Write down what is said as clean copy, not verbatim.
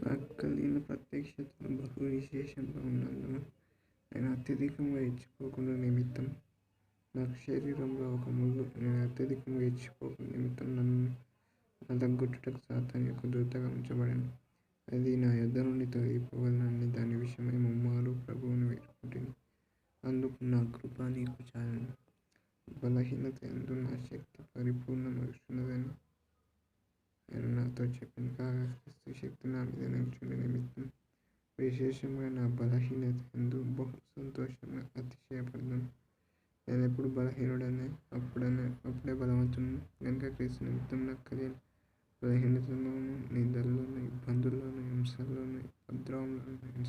నాకు కలిగిన ప్రత్యక్షతలు బహు విశేషంగా ఉన్నందున నేను అత్యధికంగా ఇచ్చిపోకుండా నిమిత్తం నాకు శరీరంలో ఒక ముళ్ళు నేను అత్యధికంగా ఇచ్చిపోకుండా నిమిత్తం నన్ను నలగొట్టుటకు సాతాను యొక్క దూతగా ఉంచబడాను. అది నా యొద్ద నుండి తొలగిపోవాలని దాని విషయమై ముమ్మారు ప్రభువును వేడుకుంటుని. అందుకు నా కృప నీకు చాలును. బలహీనత యందు నా శక్తి పరిపూర్ణమగుచున్నదని ఆయన నాతో చెప్పాను. కాగా క్రీస్తు శక్తి నా మీద నిలిచిన నిమిత్తం విశేషంగా నా బలహీనత యందు బహు సంతోషంగా అతిశయపడతాను. నేను ఎప్పుడు బలహీనుడనే అప్పుడే బలవంతుడను గనుక క్రీస్తు నిమిత్తం నాకు కలిగిన బలహీనతలోను, నిందల్లోను, ఇబ్బందుల్లోను, హింసల్లోను, ఉపద్రవంలోను నేను